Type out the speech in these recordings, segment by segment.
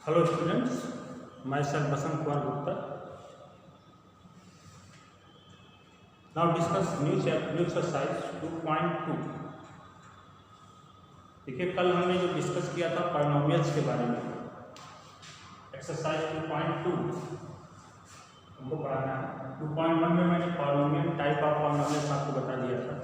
Hello students, myself Basant Kumar Gupta. Now discuss new exercise 2.2. देखिए कल हमने जो डिस्कस किया था पॉलिनोमियल्स के बारे में, एक्सरसाइज 2.2 हमको पढ़ाना है। 2.1 में मैंने पॉलिनोमियल टाइप ऑफ पॉलिनोमियल्स आपको बता दिया था।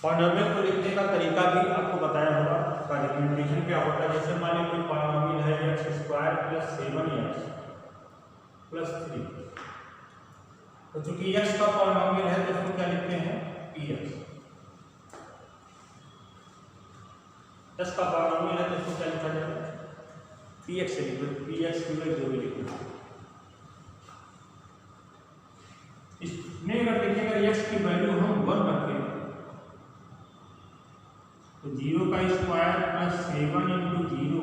पॉलिनोमियल को लिखने का तरीका भी आपको बताया होगा। रिप्रेजेंटेशन क्या होता है, जैसे मान लीजिए कोई पॉलिनोमियल है x² + 7x + 3। तो चूंकि x का पॉलिनोमियल है तो उसको क्या लिखते हैं, px। x का पॉलिनोमियल है तो उसको क्या लिखा जाएगा, px से लिखो, px जो भी लिखो। इसमें अगर देखिएगा x की वैल्यू हम 1 रखें तो 0² + 7 × 0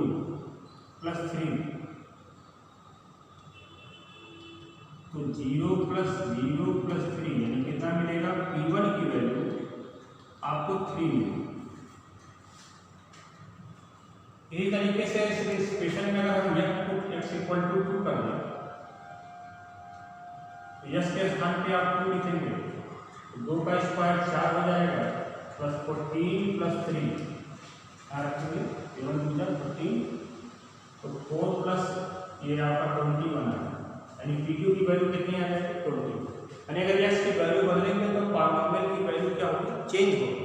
+ 3, तो 0 + 0 + 3 यानी कितना मिलेगा, p1 की वैल्यू आपको 3 मिलेगी। इसी तरीके से इस एक्सप्रेशन में अगर हम x = 2 कर दें तो x के स्थान पे आप 2 लिखेंगे तो 2 का स्क्वायर 4 हो जाएगा, +14 + 3 रखेंगे 7 × 14, तो 4 प्लस ये आपका 20 बना, यानी p2 की वैल्यू कितनी आ जाएगी, 20। यानी अगर x की वैल्यू बदलेंगे तो पॉलिनोमियल की वैल्यू क्या होगी, चेंज होगी।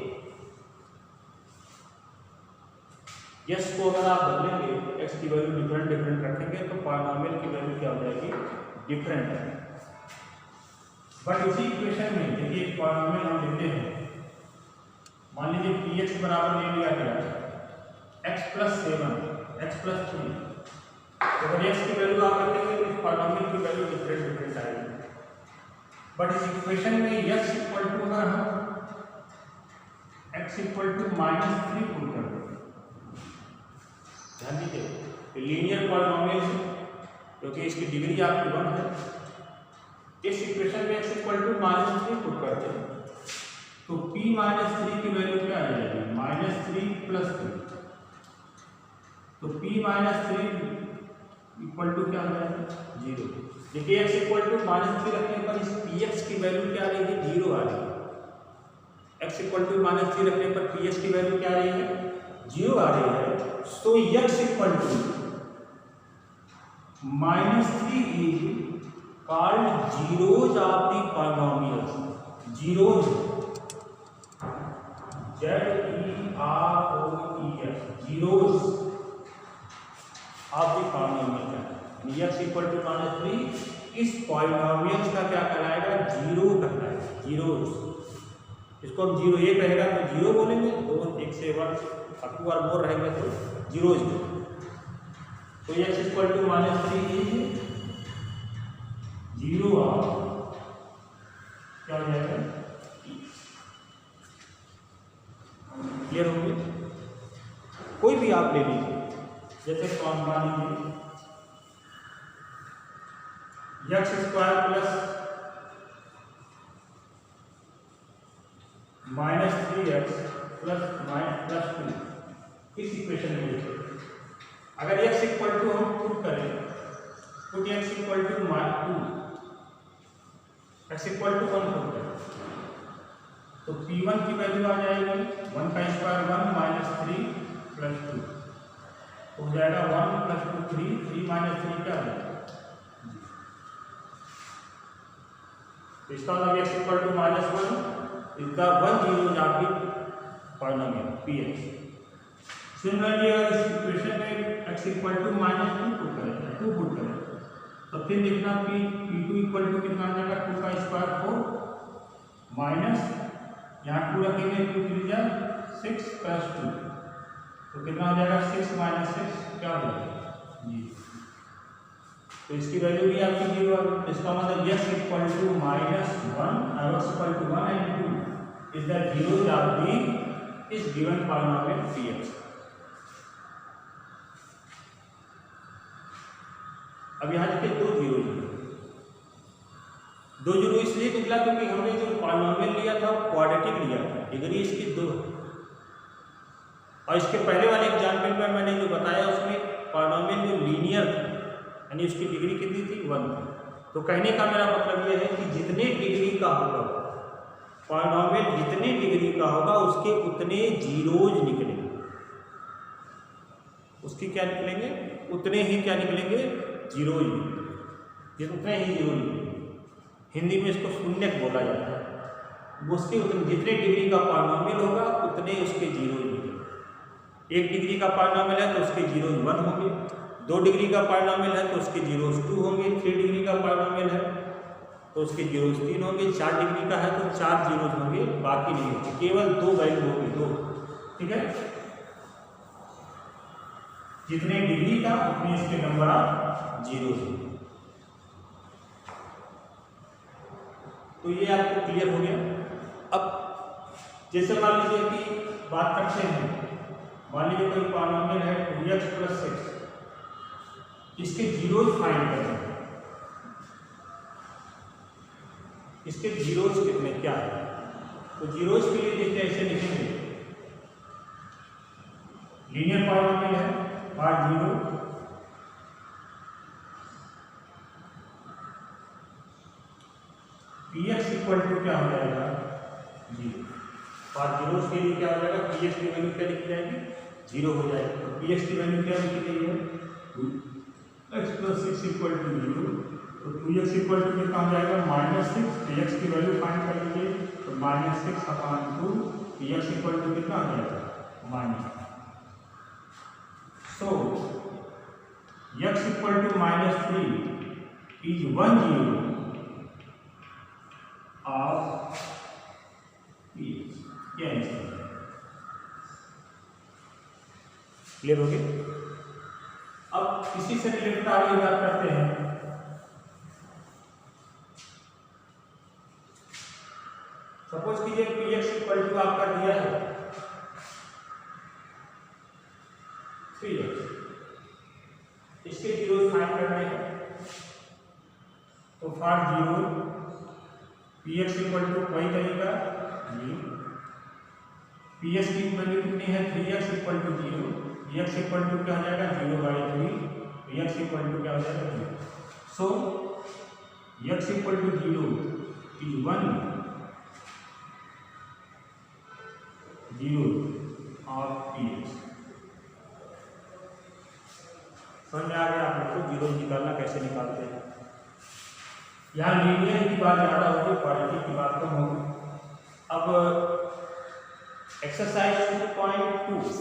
x को अगर आप बदलेंगे, x की वैल्यू डिफरेंट रखेंगे तो पॉलिनोमियल की वैल्यू क्या हो जाएगी, डिफरेंट है। बट इसी इक्वेशन में देखिए एक पॉलिनोमियल हम लेते हैं, मान लीजिए px बराबर ले लिया गया x + 7 x + 3। तो अगर x की वैल्यू आप रखेंगे तो इस पॉलिनोमियल की वैल्यू डिफरेंट आएगी। बट इस इक्वेशन में x = अगर हम x = -3 पुट कर दें, ध्यान दीजिए लीनियर पॉलिनोमियल है क्योंकि इसकी डिग्री आपकी 1 है। इस इक्वेशन में x = -3 पुट करते हैं तो p - 3 की वैल्यू क्या आ जाएगी, -3 + 3। तो p - 3 = क्या हो जाएगा, 0। देखिए x = -3 रखने पर इस px की वैल्यू क्या आ रही है, 0 आ रही है। x = -3 रखने पर px की वैल्यू क्या आ रही है, 0 आ रही है। तो x = -3 is called zeros of the polynomials। zeros ZEROES zeros of the polynomial है। x = -3 इस पॉलिनोमियल्स का क्या कहलाएगा, जीरो कहलाएगा, जीरोस। इसको हम 0 1 रहेगा तो 0 बोलेंगे, 2 1 से 1 2 और मोर रहेंगे तो जीरोस। तो x = -3 इज 0 ऑफ क्या हो जाएगा, क्लियर होंगे। कोई भी आप ले लीजिए, जैसे कौन मान लीजिए x² + -3x + 2 इस इक्वेशन में लिखिए। अगर x = हम पुट करें, पुट x = 2 x = 1 पुट करें तो p1 की वैल्यू आ जाएगी 1 का स्क्वायर 1 -3 + 2 हो जाएगा 1 + 2 3 3 - 3 क्या हो जाएगा। तो इसका मतलब x = -1, इसका 1 0 आपकी पॉलिनोमियल px। सिमिलरली अगर इस इक्वेशन में x = -2 पुट करें, 2 पुट करें तो फिर देखना p2 = कितना आ जाएगा, 2 का स्क्वायर 4 माइनस यहाँ 2 रखेंगे 2 × 6 + 2 तो कितना हो जाएगा, 6 - 6 क्या हो जाएगा, 0। तो इसकी वैल्यू भी आपकी 0 है। इसका मतलब x = -1 और x = 1 and 2 is the zeros of the is given polynomial px। अब यहाँ देखिए 2 0 इसलिए निकला क्योंकि हमने जो पॉलिनोमियल लिया था क्वाड्रेटिक लिया था, डिग्री इसकी 2 है। और इसके पहले वाले एग्जाम्पल में मैंने जो बताया उसमें पॉलिनोमियल जो लीनियर था यानी उसकी डिग्री कितनी थी 1 थी। तो कहने का मेरा मतलब ये है कि जितने डिग्री का होगा पॉलिनोमियल, जितने डिग्री का होगा उसके उतने जीरोज निकलेंगे, उसकी क्या निकलेंगे, उतने ही क्या निकलेंगे, जीरोज निकलेंगे, उतने ही जीरो निकलेंगे। हिंदी में इसको शून्यक बोला जाता है। उसके उतने जितने डिग्री का पॉलिनोमियल होगा उतने उसके जीरोज निकलेंगे। 1 डिग्री का पॉलिनोमियल है तो उसके जीरोज 1 होंगे, 2 डिग्री का पॉलिनोमियल है तो उसके जीरोज 2 होंगे, 3 डिग्री का पॉलिनोमियल है तो उसके जीरोज 3 होंगे, 4 डिग्री का है तो 4 जीरोज होंगे, बाकी नहीं होंगे, केवल 2 वैल्यू होगी, 2। ठीक है, जितने डिग्री का उतने इसके नंबर ऑफ जीरोज होंगे। तो ये आपको क्लियर हो गया। अब जैसे मान लीजिए कि बात करते हैं, मान लीजिए कोई पॉलिनोमियल है 2x + 6, इसके जीरोज फाइंड करना है। इसके जीरोज कितने क्या है, तो जीरोज के लिए देखते हैं, ऐसे लिखेंगे लीनियर पॉलिनोमियल है पार्ट 0 px इक्वल टू क्या हो जाएगा 0। पार्ट जीरोज के लिए क्या हो जाएगा, px की वैल्यू क्या लिखी जाएगी 0 हो जाएगी। तो px की वैल्यू क्या लिखी गई है x + 6 इक्वल टू 0। तो 2x इक्वल टू कितना हो जाएगा -6, तो x की वैल्यू फाइंड कर लीजिए, तो -6/2 px इक्वल टू कितना हो जाएगा -। So x equal to -3 is 1 0 of px। क्या आंसर क्लियर हो गया। अब इसी से रिलेटेड आगे बात करते हैं। सपोज कीजिए px इक्वल टू आपका दिया है 3x, इसके जीरो फाइंड करने हैं। तो फॉर 0 px इक्वल टू वही तरीका 0, px की वैल्यू कितनी है 3x equal to 0, x equal to क्या हो जाएगा 0/3, x इक्वल टू क्या हो जाएगा 0। So x equal to 0 is 1 0 of px। समझ में आ गया आप लोग को जीरो निकालना कैसे निकालते हैं। यहाँ लीनियर की बात ज़्यादा होगी, क्वालिटी की बात कम होगी। अब एक्सरसाइज 2.2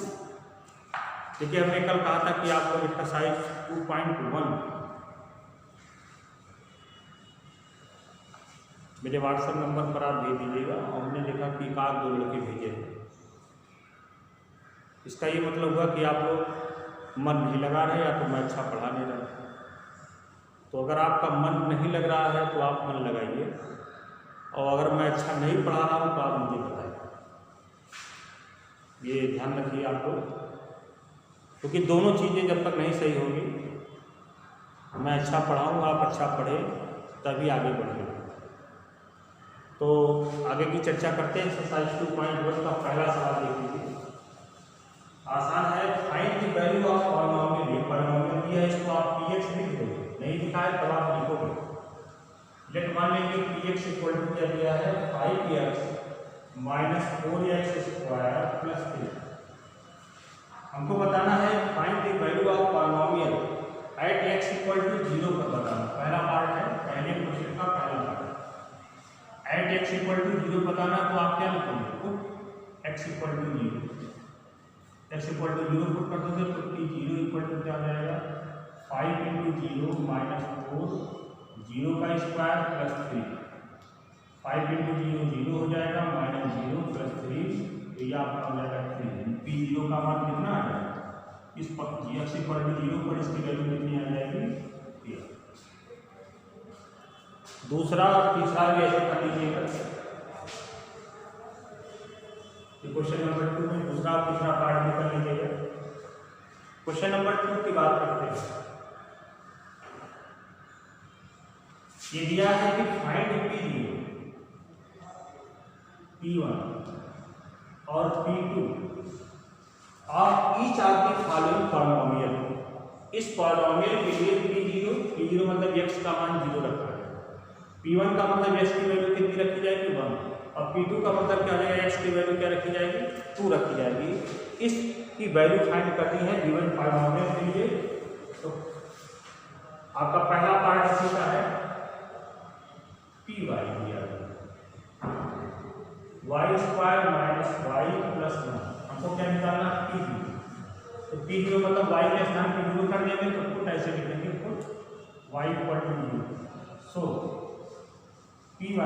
देखिए, हमने कल कहा था कि आप लोग एक्सरसाइज 2.1 मेरे व्हाट्सएप नंबर पर आप भेज दीजिएगा। और हमने देखा कि 1-2 लड़के भेजे हैं। इसका ये मतलब हुआ कि आप लोग मन नहीं लगा रहे या तो मैं अच्छा पढ़ा नहीं रहा। तो अगर आपका मन नहीं लग रहा है तो आप मन लगाइए, और अगर मैं अच्छा नहीं पढ़ा रहा हूँ तो आप मुझे बताइए। ये ध्यान रखिए आप लोग, क्योंकि दोनों चीज़ें जब तक नहीं सही होगी, मैं अच्छा पढ़ाऊँ आप अच्छा पढ़े तभी आगे बढ़ेंगे। तो आगे की चर्चा करते हैं। एक्सरसाइज 2.1 का पहला सवाल देख लीजिए, आसान है। Find the value of polynomial. ये पॉलिनोमियल दिया है, इसको आप px लिख दो, नहीं लिखा है तब आप लिखोगे। लेट मान लेंगे px इक्वल टू क्या दिया है 5x - 4x² + 3। हमको बताना है find the value of polynomial at x equal to 0 पर बताना। पहला पार्ट है, पहले क्वेश्चन का पहला part. At x equal to 0 बताना, तो आप क्या लिखोगे, put x equal to 0। x equal to 0 put कर दोगे तो t0 इक्वल टू क्या हो जाएगा 5 × 0 - 4 0 का स्क्वायर + 3। 5 × 0 0 हो जाएगा, -0 + 3, तो ये आपका हो जाएगा 3। p0 का मान कितना आ जाएगा, इस पर x इक्वल टू 0 पर इसकी वैल्यू कितनी आ जाएगी 3। दूसरा और तीसरा भी ऐसे कर लीजिएगा। क्वेश्चन नंबर 2 में दूसरा और तीसरा पार्ट भी कर लीजिएगा। क्वेश्चन नंबर 2 की बात करते हैं। ये दिया है कि फाइंड P1 और P2 of each of the following polynomial, इस पॉलिनोमियल के लिए P0 मतलब x का मान 0 रखा है, P1 का मतलब x की वैल्यू कितनी रखी जाएगी 1, और P2 का मतलब क्या हो जाएगा x की वैल्यू क्या रखी जाएगी 2 रखी जाएगी। इसकी वैल्यू फाइंड करनी है गिवन पॉलिनोमियल के लिए। तो आपका पहला पार्ट इसी का है Py दिया y square minus y plus 1, हमको क्या निकालना P0। तो P0 मतलब y के स्थान पे 0 कर देंगे तो पुट ऐसे लिखेंगे put y equal to 0। So P0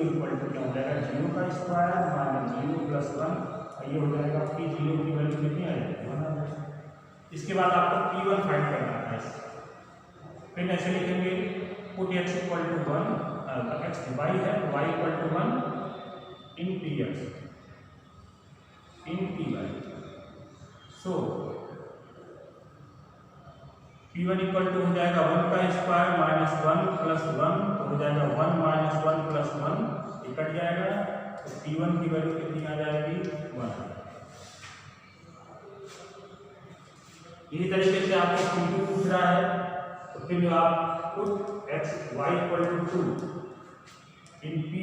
equal to क्या हो जाएगा 0 का स्क्वायर माइनस 0 प्लस 1, ये हो जाएगा P0 की वैल्यू कितनी आएगी 1। इसके बाद आपको P1 फाइंड करना है, फिर ऐसे लिखेंगे put x equal to 1, x y है y equal to 1 in Px in Py। So P1 equal to हो जाएगा 1 का स्क्वायर माइनस 1 प्लस 1, तो हो जाएगा 1 माइनस 1 प्लस 1, ये कट जाएगा। तो P1 की वैल्यू कितनी आ जाएगी 1। इसी तरीके से आपको P2 पूछ रहा है, तो फिर आप put x y equal to 2 in Py।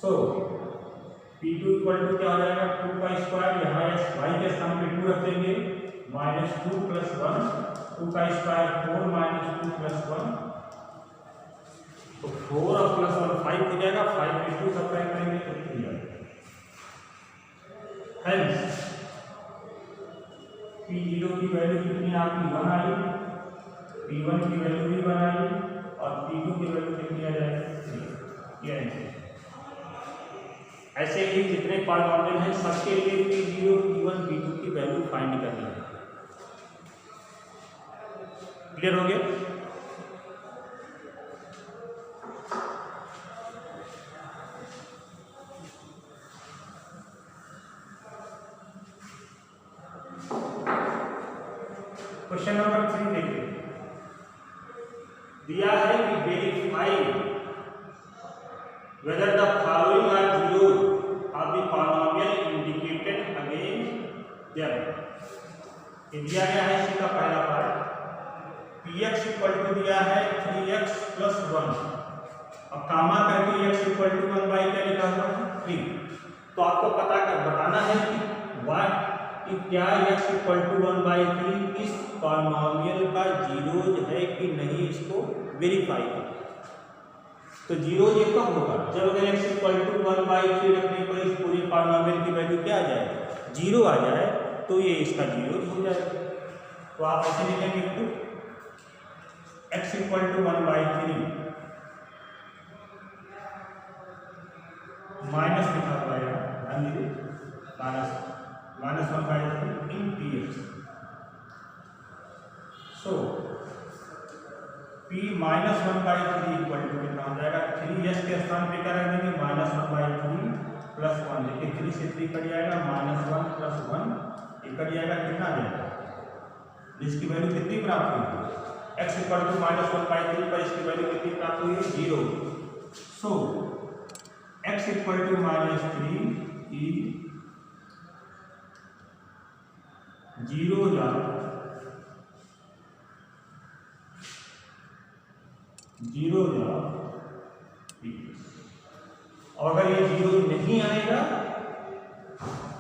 So P2 equal to क्या हो जाएगा 2 का स्क्वायर, यहाँ y के स्थान पे 2 रख देंगे, माइनस 2 प्लस 1, 2 का स्क्वायर 4 माइनस 2 प्लस 1, तो 4 और प्लस 1 5 हो जाएगा, 5 में 2 सब्ट्रैक्ट करेंगे तो 3 आएगा। हेंस P0 की वैल्यू कितनी आपकी 1 आई, P1 की वैल्यू भी 1 आई, और P2 की वैल्यू कितनी आ जाएगी 3। ये ऐसे ही जितने पॉलिनोमियल हैं सबके लिए P0, P1, P2 की वैल्यू फाइंड करनी है। क्लियर हो गया? क्वेश्चन नंबर 3 देखिए, दिया है कि verify whether the following are zeros of the polynomial indicated against them। दिया गया है इसी का पहला पार्ट, Px इक्वल टू दिया है 3x प्लस 1, अब कामा करके x इक्वल टू 1 बाई क्या लिखा हुआ है 3। तो आपको पता कर बताना है कि क्या x इक्वल टू 1 बाई 3 इस पॉलिनोमियल का जीरोज है कि नहीं, इसको वेरीफाई करें। तो जीरो ये कब होगा, जब अगर x इक्वल टू 1 बाई 3 रखने पर इस पूरे पॉलिनोमियल की वैल्यू क्या आ जाए 0 आ जाए, तो ये इसका जीरो हो जाएगा। तो आप ऐसे लिखेंगे कि x equal to 1 by 3 minus लिखा हुआ है, ध्यान दीजिए minus 1 by 3 in Px। So P minus 1 by 3 equal to कितना हो जाएगा 3s के स्थान पे क्या रख देंगे माइनस 1 बाई 3 प्लस 1, देखिए 3 से 3 कट जाएगा, माइनस 1 प्लस 1 ये कट जाएगा, कितना आ जाएगा, इसकी वैल्यू कितनी प्राप्त हुई x equal to minus 1 by 3 पर इसकी वैल्यू कितनी प्राप्त हुई 0। So x equal to minus 3 is 0 या 0 या P। और अगर ये 0 नहीं आएगा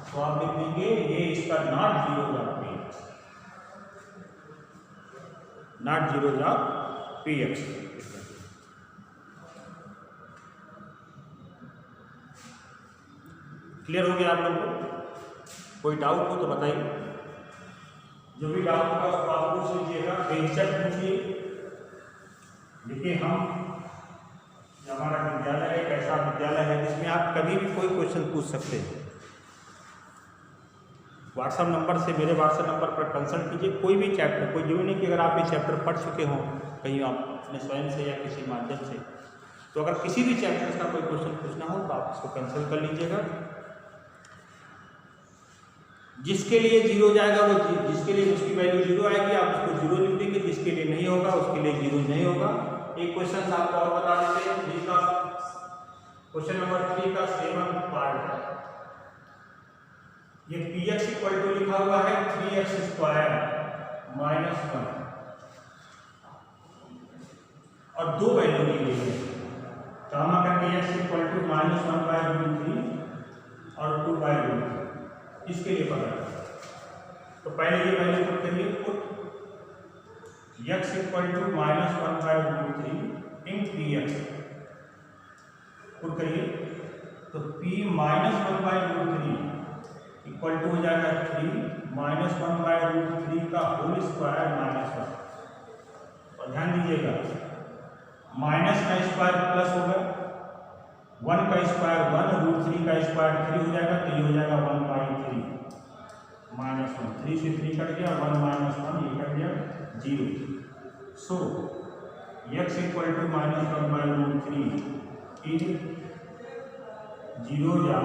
तो आप लिख देंगे ये इसका नॉट 0 या Px, नॉट 0 या Px। क्लियर हो गया आप लोगों को? कोई डाउट हो तो बताइए, जो भी डाउट होगा उसको आप पूछ लीजिएगा, बेझिझक पूछिए। देखिए हमारा विद्यालय एक ऐसा विद्यालय है जिसमें आप कभी भी कोई क्वेश्चन पूछ सकते हैं। व्हाट्सएप नंबर से, मेरे व्हाट्सएप नंबर पर कंसल्ट कीजिए, कोई भी चैप्टर, कोई जो नहीं कि अगर आप ये चैप्टर पढ़ चुके हों कहीं आप अपने स्वयं से या किसी माध्यम से, तो अगर किसी भी चैप्टर का कोई क्वेश्चन पूछना हो तो आप इसको कंसल्ट कर लीजिएगा। जिसके लिए 0 जाएगा वो जिसके लिए उसकी वैल्यू 0 आएगी आप उसको 0 लिख देंगे, जिसके लिए नहीं होगा उसके लिए 0 नहीं होगा। एक क्वेश्चन आपको और बता देते हैं, जिसका क्वेश्चन नंबर 3 का 7 पार्ट है। ये px इक्वल टू लिखा हुआ है 3x स्क्वायर माइनस 1 और दो वैल्यू दी गई है, तो हम करेंगे x इक्वल टू -1/√3 और 2/√3, इसके लिए पता है। तो पहले ये वैल्यू पुट करिए, put x equal to -1/√3 in px put करिए, तो p -1/√3 इक्वल टू हो जाएगा 3 -1/√3 का होल स्क्वायर -1। और ध्यान दीजिएगा माइनस का स्क्वायर प्लस होगा, 1 का स्क्वायर 1, √3 का स्क्वायर 3 हो जाएगा, तो ये हो जाएगा 1/3 -1, 3 से 3 कट गया, 1 - 1 ये कट गया 0। So x equal to -1/√3 in 0 या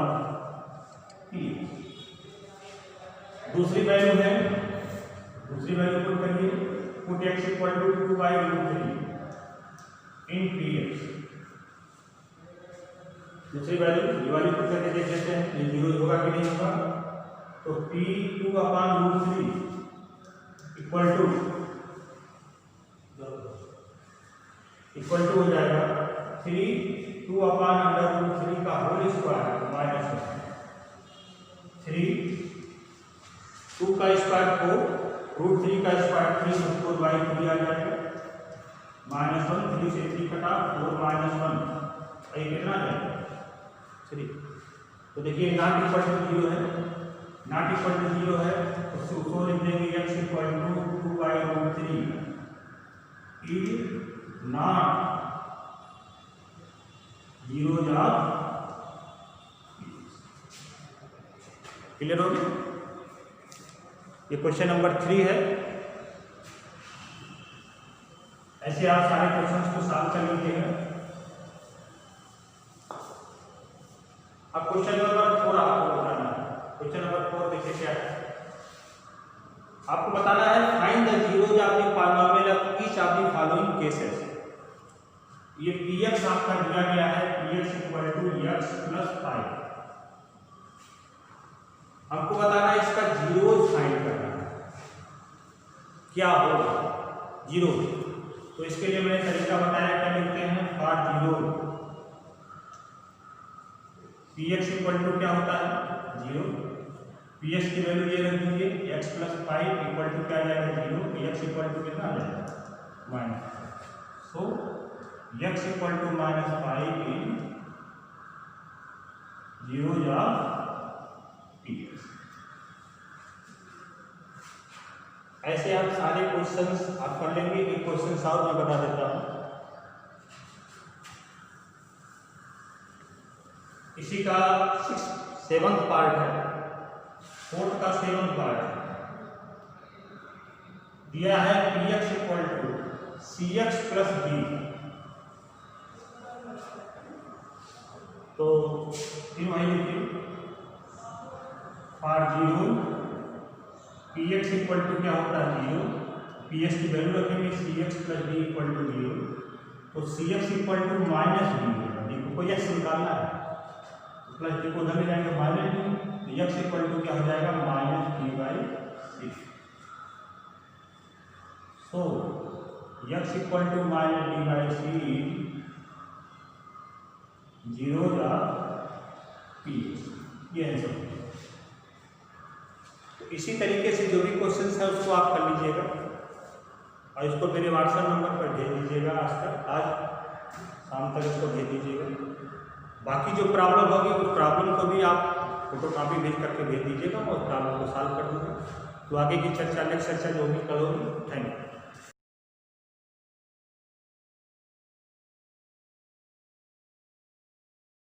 p। दूसरी वैल्यू है, दूसरी वैल्यू पुट करिए, put x equal to 2/√3 in px। दूसरी वैल्यू ये वाली पुट करके देख लेते हैं ये 0 होगा कि नहीं होगा। तो p 2/√3 इक्वल टू हो जाएगा 3 2/√3 का होल स्क्वायर -1, 3 2 का स्क्वायर 4, √3 का स्क्वायर 3, 4/3 आ जाएगा -1, 3 से 3 कटा 4 - 1, ये कितना है 3। तो देखिए नॉट इक्वल टू 0 है, नॉट इक्वल टू 0 है, तो उसको लिख देंगे x equal to 2/√3 is not 0 या क्लियर हो गया। ये क्वेश्चन नंबर 3 है। ऐसे आप सारे क्वेश्चंस को सॉल्व कर लीजिएगा। अब क्वेश्चन नंबर 4 आपको बताना है। क्वेश्चन नंबर 4 देखिए क्या है, आपको बताना है find the zeros of the polynomial of each of the following cases. ये px आपका दिया गया है, px equal to x plus 5। हमको बताना है इसका जीरोज फाइंड करना है, क्या होगा जीरो। तो इसके लिए मैंने तरीका बताया, क्या लिखते हैं for zero px equal to क्या होता है 0, px की वैल्यू ये रख दीजिए x प्लस 5 इक्वल टू क्या आ जाएगा 0, px इक्वल टू कितना आ जाएगा -5। सो x इक्वल टू -5 इन 0 या px। ऐसे आप सारे क्वेश्चंस आप कर लेंगे। एक क्वेश्चन और मैं बता देता हूं, इसी का 7th पार्ट है, 4th का 7th पार्ट दिया है px equal to cx plus b। तो तीन वही लिखिए फॉर 0 px इक्वल टू क्या होता है 0, px की वैल्यू रखेंगे cx plus b equal to 0। तो cx इक्वल टू -b होगा, d को कोई x निकालना है तो प्लस d को उधर ले जाएंगे -d, तो x इक्वल टू क्या हो जाएगा -d/6। So x equal to -d/6 0 या px, ये आंसर। इसी तरीके से जो भी क्वेश्चन है उसको आप कर लीजिएगा और इसको मेरे व्हाट्सएप नंबर पर भेज दीजिएगा। आज शाम तक इसको भेज दीजिएगा। बाकी जो प्रॉब्लम होगी उस प्रॉब्लम को भी आप फोटोकॉपी भेज करके भेज दीजिएगा और प्रॉब्लम को सॉल्व कर दूँगा। तो आगे की चर्चा नेक्स्ट चर्चा जो भी करोगे। Thank you.